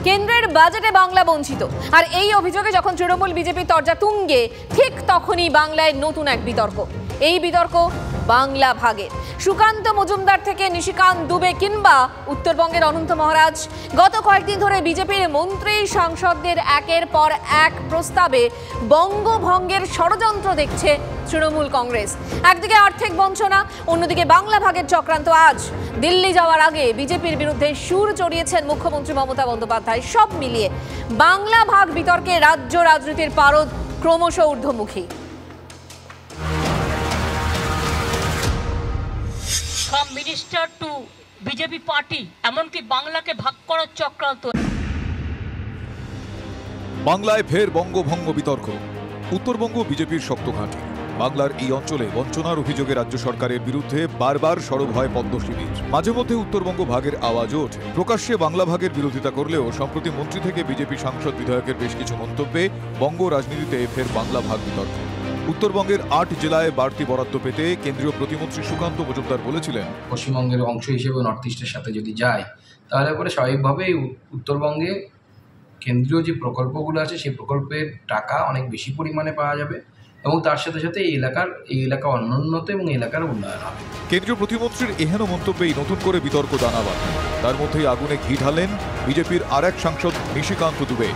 কেন্দ্রের বাজেটে বাংলা বঞ্চিত। আর এই অভিযোগে যখন তৃণমূল বিজেপি তরজা তুঙ্গে, ঠিক তখনই বাংলায় নতুন এক বিতর্ক। এই বিতর্ক বাংলা ভাগের। সুকান্ত মজুমদার থেকে নিশিকান্ত দুবে কিংবা উত্তরবঙ্গের অনন্ত মহারাজ, গত কয়েকদিন ধরে বিজেপির মন্ত্রী সাংসদদের একের পর এক প্রস্তাবে বঙ্গভঙ্গের ষড়যন্ত্র দেখছে তৃণমূল কংগ্রেস। একদিকে আর্থিক বঞ্চনা, অন্যদিকে বাংলা ভাগের চক্রান্ত। আজ দিল্লি যাওয়ার আগে বিজেপির বিরুদ্ধে সুর চড়িয়েছেন মুখ্যমন্ত্রী মমতা বন্দ্যোপাধ্যায়। সব মিলিয়ে বাংলা ভাগ বিতর্কে রাজ্য রাজনীতির পারদ ক্রমশ ঊর্ধ্বমুখী। From minister two BJP party, এমনকি বাংলাকে ভাগ করার চক্রান্ত। বাংলায় ফের বঙ্গভঙ্গ বিতর্ক। উত্তরবঙ্গ বিজেপির শক্ত ঘাঁটি। বাংলার এই অঞ্চলে বঞ্চনার অভিযোগে রাজ্য সরকারের বিরুদ্ধে বারবার সরব হয় পদ্ম শিবির। মাঝে মধ্যে উত্তরবঙ্গ ভাগের আওয়াজও ওঠে। প্রকাশ্যে বাংলা ভাগের বিরোধিতা করলেও সম্প্রতি মন্ত্রী থেকে বিজেপি সাংসদ বিধায়কের বেশ কিছু মন্তব্যে বঙ্গ রাজনীতিতে ফের বাংলা ভাগ বিতর্ক। উত্তরবঙ্গের 8 জেলায় বাড়তি বরাদ্দ পেতে কেন্দ্রীয় প্রতিমন্ত্রী সুকান্ত মজুমদার বলেছিলেন, পশ্চিমবঙ্গের অংশ হিসেবে নর্থ ইস্টের সাথে যদি যায়, তাহলে পরে স্বাভাবিকভাবেই উত্তরবঙ্গে কেন্দ্রীয় যে প্রকল্পগুলো আছে সেই প্রকল্পের টাকা অনেক বেশি পরিমাণে পাওয়া যাবে এবং তার সাথে সাথে এই এলাকা অনুন্নত এবং এলাকার উন্নয়ন হবে। কেন্দ্রীয় প্রতিমন্ত্রীর এহেন মন্তব্যেই নতুন করে বিতর্ক দানাবাঁধ। তার মধ্যেই আগুনে ঘি ঢালেন বিজেপির আরেক সাংসদ নিশিকান্ত দুবে।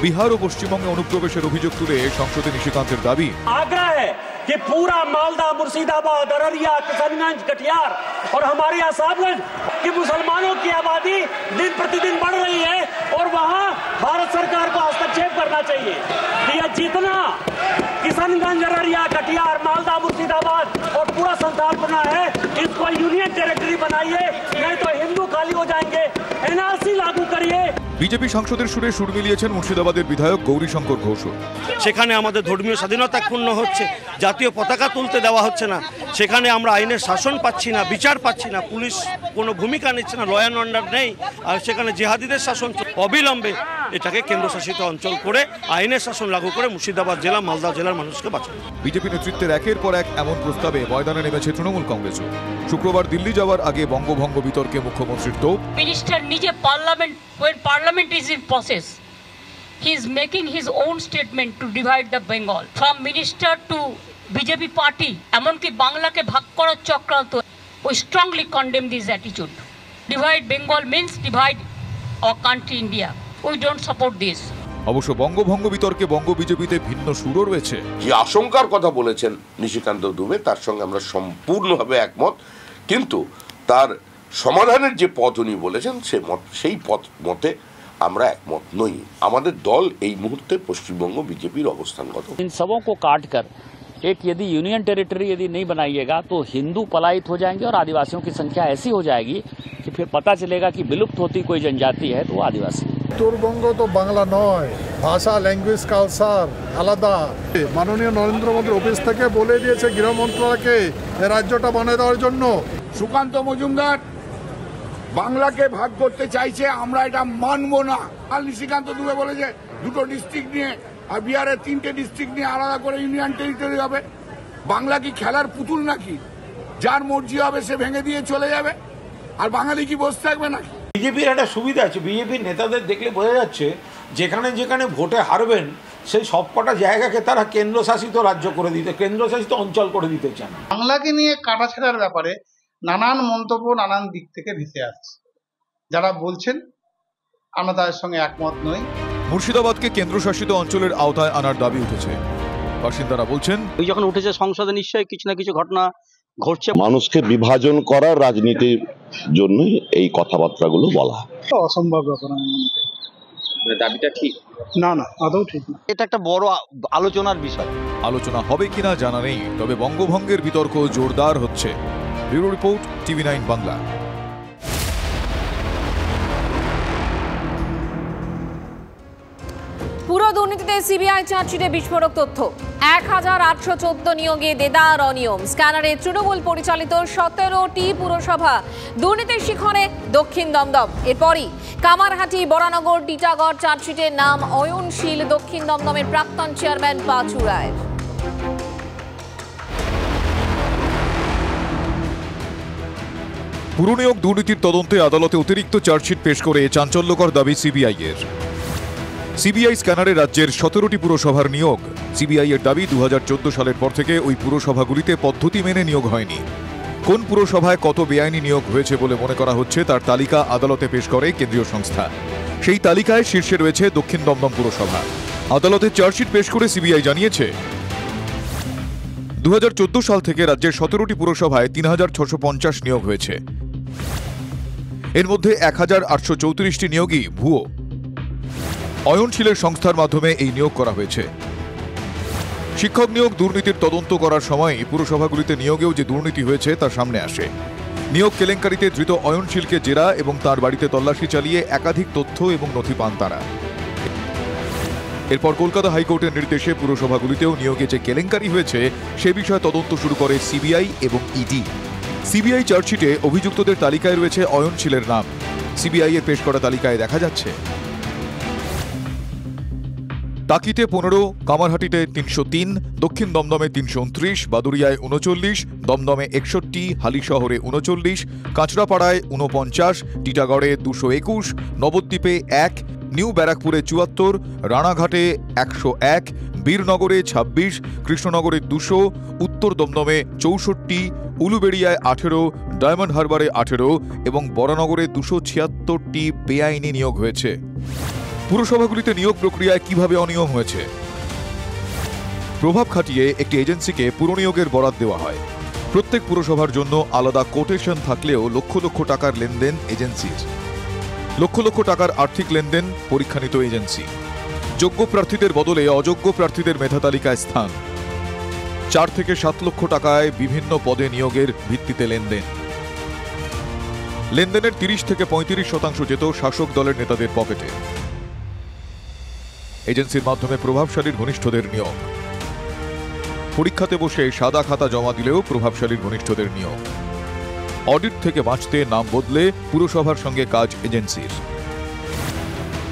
बिहार और पश्चिमबंगे अनुप्रवेशेर अभियोग तुले संसदे निशिकांतेर दाबी, आग्रह है कि पूरा मालदा, मुर्शिदाबाद, अररिया, किशनगंज, कटिहार और हमारे यहाँ साहबगंज कि मुसलमानों की आबादी दिन प्रतिदिन बढ़ रही है और वहाँ भारत सरकार को हस्तक्षेप करना चाहिए। यह जितना किशनगंज, अररिया, कटिहार, मालदा, मुर्शिदाबाद और पूरा संथालपुरा है, इसको यूनियन टेरिटरी बनाइए, नहीं तो हिंदू खाली हो जाएंगे। एनआरसी लागू करिए। বিজেপি সাংসদের সুরে সুর মিলিয়েছেন মুর্শিদাবাদের বিধায়ক গৌরীশঙ্কর ঘোষ। সেখানে আমাদের ধর্মীয় স্বাধীনতা ক্ষুণ্ণ হচ্ছে, জাতীয় পতাকা তুলতে দেওয়া হচ্ছে না, সেখানে আমরা আইনের শাসন পাচ্ছি না, বিচার পাচ্ছি না, পুলিশ কোনো ভূমিকা নিচ্ছে না, ল অ্যান্ড অর্ডার নেই, আর সেখানে জেহাদিদের শাসন। অবিলম্বে এটাকে কেন্দ্রশাসিত অঞ্চল করে আইনের শাসন লাগু করে মুর্শিদাবাদ জেলা, মালদা জেলার মানুষকে বাঁচানো। বিজেপি নেতৃত্বের একের পর এক এমন প্রস্তাবে ময়দানে নেমেছে তৃণমূল কংগ্রেসও। শুক্রবার দিল্লি যাওয়ার আগে বঙ্গভঙ্গ বিতর্কে মুখ্যমন্ত্রীর তোপ। মিনিস্টার নিজে Parliament is in process. He is making his own statement to divide the Bengal. From minister to BJP party, এমনকি বাংলাকে ভাগ করার চক্রান্ত। We strongly condemn this attitude. Divide Bengal means divide our country India. We don't support this. অবশ্য বঙ্গভঙ্গ বিতর্কে বঙ্গ বিজেপিতে ভিন্ন সুরও রয়েছে। যে আশঙ্কার কথা বলেছেন নিশিকান্ত দুবে, তার সঙ্গে আমরা সম্পূর্ণভাবে একমত, কিন্তু তার সমাধানের যে পথ উনি বলেছেন সেই মতে আমরা একমত নই। আমাদের দল এই মুহূর্তে পশ্চিমবঙ্গ বিজেপির অবস্থানগত। इन सबों को काट कर एक यदि यूनियन टेरिटरी यदि नहीं बनाइएगा तो हिंदू पलायित हो जाएंगे और आदिवासियों की संख्या ऐसी हो जाएगी कि फिर पता चलेगा कि विलुप्त होती कोई जनजाति है तो वो आदिवासी। উত্তরবঙ্গ তো বাংলা নয়, ভাষা, ল্যাঙ্গুয়েজ, কালচার আলাদা। মাননীয় নরেন্দ্র মোদী অফিস থেকে বলে দিয়েছে গৃহ মন্ত্রণালয়কে এই রাজ্যটা বানিয়ে দেওয়ার জন্য। সুকান্ত মজুমদার বাংলাকে ভাগ করতে চাইছে, আমরা এটা মানব না। আর নিশিকান্ত দুবে বলেছে দুটো ডিস্ট্রিক্ট নিয়ে আর বিহারের 3টে ডিস্ট্রিক্ট নিয়ে আলাদা করে ইউনিয়ন টেরিটরি হবে। বাংলা কি খেলার পুতুল নাকি? যার মর্জি হবে সে ভেঙে দিয়ে চলে যাবে, আর বাঙালি কি বসে থাকবে নাকি? বিজেপির একটা সুবিধা আছে, বিজেপির নেতাদের দেখলে বোঝা যাচ্ছে যেখানে যেখানে ভোটে হারবেন সেই সবকটা জায়গাকে তারা কেন্দ্রশাসিত রাজ্য করে দিতে, কেন্দ্রশাসিত অঞ্চল করে দিতে চান। বাংলাকে নিয়ে কাটাছেড়ার ব্যাপারে নানান মন্তব্য নানান দিক থেকে ভেসে আসছে। যারা বলছেন আমরা তাদের সঙ্গে একমত নই। মুর্শিদাবাদকে কেন্দ্রশাসিত অঞ্চলের আওতায় আনার দাবি উঠেছে। বাসিন্দারা বলছেন, ওই যখন উঠেছে সংসদে নিশ্চয়ই কিছু না কিছু ঘটনা ঘটছে। মানুষকে বিভাজন করার রাজনীতির জন্যই এই কথাবার্তাগুলো বলা। অসম্ভব ব্যাপার। দাবিটা ঠিক না, না আদৌ ঠিক না। এটা একটা বড় আলোচনার বিষয়। আলোচনা হবে কিনা জানা নেই, তবে বঙ্গভঙ্গের বিতর্ক জোরদার হচ্ছে। Bureau report, TV9 Bangla. পুরো দুর্নীতিতে সিবিআই চার্জশিটে বিস্ফোরক তথ্য। 1814 নিয়োগে দেদার অনিয়ম। স্ক্যানারে তৃণমূল পরিচালিত 17টি পুরসভা। দুর্নীতির শিখরে দক্ষিণ দমদম। এরপরই কামারহাটি, বরানগর, টিটাগড়। চার্জশিটের নাম অয়নশীল দক্ষিণ দমদমের প্রাক্তন চেয়ারম্যান পাঁচু রায়। পুরনিয়োগ দুর্নীতির তদন্তে আদালতে অতিরিক্ত চার্জশিট পেশ করে চাঞ্চল্যকর দাবি সিবিআই এর। সিবিআই স্ক্যানারে রাজ্যের 17টি পুরসভার নিয়োগ। সিবিআই এর দাবি 2014 সালের পর থেকে ওই পুরসভাগুলিতে পদ্ধতি মেনে নিয়োগ হয়নি। কোন পুরসভায় কত বেআইনি নিয়োগ হয়েছে বলে মনে করা হচ্ছে তার তালিকা আদালতে পেশ করে কেন্দ্রীয় সংস্থা। সেই তালিকায় শীর্ষে রয়েছে দক্ষিণ দমদম পুরসভা। আদালতে চার্জশিট পেশ করে সিবিআই জানিয়েছে 2014 সাল থেকে রাজ্যের 17টি পুরসভায় 3650 নিয়োগ হয়েছে। এর মধ্যে 1834টি নিয়োগই ভুয়ো। অয়নশীলের সংস্থার মাধ্যমে এই নিয়োগ করা হয়েছে। শিক্ষক নিয়োগ দুর্নীতির তদন্ত করার সময় পুরসভাগুলিতে নিয়োগেও যে দুর্নীতি হয়েছে তা সামনে আসে। নিয়োগ কেলেঙ্কারিতে ধৃত অয়নশীলকে জেরা এবং তার বাড়িতে তল্লাশি চালিয়ে একাধিক তথ্য এবং নথি পান তারা। এরপর কলকাতা হাইকোর্টের নির্দেশে পুরসভাগুলিতেও নিয়োগে যে কেলেঙ্কারি হয়েছে সে বিষয়ে তদন্ত শুরু করে সিবিআই এবং ইডি। সিবিআই চার্জশিটে অভিযুক্তদের তালিকায় রয়েছে অয়নশীলের নাম। সিবিআই এর পেশ করা তালিকায় দেখা যাচ্ছে টাকিতে 15, কামারহাটিতে 303, দক্ষিণ দমদমে 329, বাদুড়িয়ায় 39, দমদমে 61, হালিশহরে 39, কাঁচরাপাড়ায় 49, টিটাগড়ে 221, নবদ্বীপে 1, নিউ ব্যারাকপুরে 74, রানাঘাটে 101, বীরনগরে 26, কৃষ্ণনগরে 200, উত্তর দমদমে 64, উলুবেড়িয়ায় 18, ডায়মন্ড হারবারে 18 এবং বরানগরে 276টি বেআইনি নিয়োগ হয়েছে। পুরসভাগুলিতে নিয়োগ প্রক্রিয়ায় কিভাবে অনিয়ম হয়েছে? প্রভাব খাটিয়ে একটি এজেন্সিকে পুরনিয়োগের বরাদ দেওয়া হয়। প্রত্যেক পুরসভার জন্য আলাদা কোটেশন থাকলেও লক্ষ লক্ষ টাকার লেনদেন এজেন্সির। লক্ষ লক্ষ টাকার আর্থিক লেনদেন পরীক্ষানিত এজেন্সি। যোগ্য প্রার্থীদের বদলে অযোগ্য প্রার্থীদের মেধা তালিকায় স্থান। 4 থেকে 7 লক্ষ টাকায় বিভিন্ন পদে নিয়োগের ভিত্তিতে লেনদেন। লেনদেনের 30 থেকে 35% যেত শাসক দলের নেতাদের পকেটে। এজেন্সির মাধ্যমে প্রভাবশালীর ঘনিষ্ঠদের নিয়োগ। পরীক্ষাতে বসে সাদা খাতা জমা দিলেও প্রভাবশালীর ঘনিষ্ঠদের নিয়োগ। অডিট থেকে বাঁচতে নাম বদলে পুরসভার সঙ্গে কাজ এজেন্সির।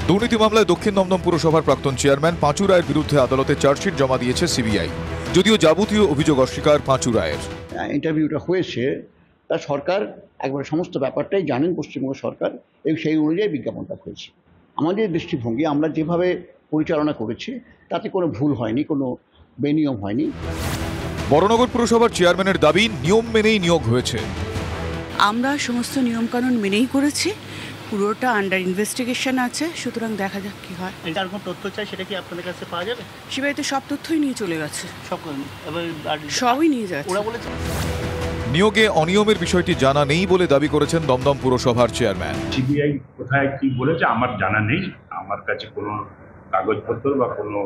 দুর্নীতি মামলায় দক্ষিণ দমদম পুরসভার প্রাক্তন চেয়ারম্যান পাঁচু রায়ের বিরুদ্ধে আদালতে চার্জশিট জমা দিয়েছে সিবিআই। যদিও যাবতীয় অভিযোগ অস্বীকার পাঁচু রায়ের। ইন্টারভিউটা হয়েছে তা সরকার একবারে সমস্ত ব্যাপারটাই জানেন পশ্চিমবঙ্গ সরকার এবং সেই অনুযায়ী বিজ্ঞাপনটা হয়েছে। আমাদের দৃষ্টিভঙ্গি আমরা যেভাবে পরিচালনা করেছি তাতে কোনো ভুল হয়নি, কোনো বেনিয়ম হয়নি। বরানগর পুরসভার চেয়ারম্যানের দাবি নিয়ম মেনেই নিয়োগ হয়েছে। আমরা সমস্ত নিয়মকানুন মেনেই করেছি, পুরোটা আন্ডার ইনভেস্টিগেশন আছে, সুতরাং দেখা যাক কি হয়। এটার কোনো তথ্য চাই সেটা কি আপনাদের কাছে পাওয়া যাবে? সিবিআই তো সব তথ্যই নিয়ে চলে গেছে, সবই নিয়ে যাচ্ছে। ওরা বলেছে নিয়োগে অনিয়মের বিষয়টি জানা নেই বলে দাবি করেছেন দমদম পুরসভার চেয়ারম্যান। সিবিআই কোথায় কি বলেছে আমার জানা নেই, আমার কাছে কোনো কাগজপত্র বা কোনো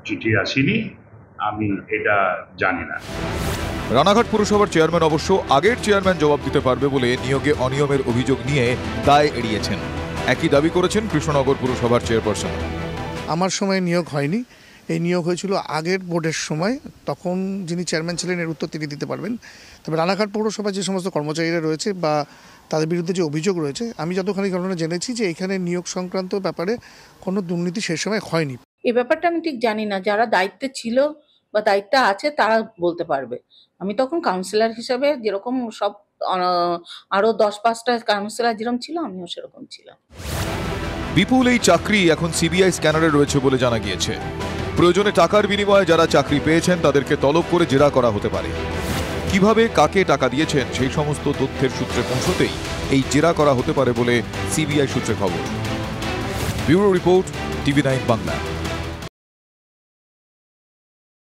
চিঠি আসেনি, আমি এটা জানি না। রানাঘাট পুরসভার চেয়ারম্যান অবশ্য আগের চেয়ারম্যান জবাব দিতে পারবে বলে নিয়োগে অনিয়মের অভিযোগ নিয়ে দায় এড়িয়েছেন। একই দাবি করেছেন কৃষ্ণনগর পুরসভার চেয়ারপারসন। আমার সময় নিয়োগ হয়নি, এই নিয়োগ হয়েছিল আগের বোর্ডের সময়, তখন যিনি চেয়ারম্যান ছিলেন এর উত্তর তিনি দিতে পারবেন। তবে রানাঘাট পৌরসভায় যে সমস্ত কর্মচারীরা রয়েছে বা তাদের বিরুদ্ধে যে অভিযোগ রয়েছে, আমি যতখানি ঘটনা জেনেছি যে এখানে নিয়োগ সংক্রান্ত ব্যাপারে কোনো দুর্নীতি সেই সময় হয়নি। এই ব্যাপারটা আমি ঠিক জানি না, যারা দায়িত্বে ছিল বা দায়িত্বে আছে তারা বলতে পারবে। আমি তখন কাউন্সিলর হিসাবে যেরকম সব আরো 10-5টা কাউন্সিলর যেরকম ছিল আমিও সেরকম ছিলাম। বিপুল এই চাকরি এখন সিবিআই স্ক্যানারে রয়েছে বলে জানা গিয়েছে। প্রয়োজনে টাকার বিনিময়ে যারা চাকরি পেয়েছেন তাদেরকে তলব করে জেরা করা হতে পারে। কিভাবে কাকে টাকা দিয়েছেন সেই সমস্ত তথ্যের সূত্রে পৌঁছতেই এই জেরা করা হতে পারে বলে সিবিআই সূত্রে খবর। Bureau report, TV9 Bangla.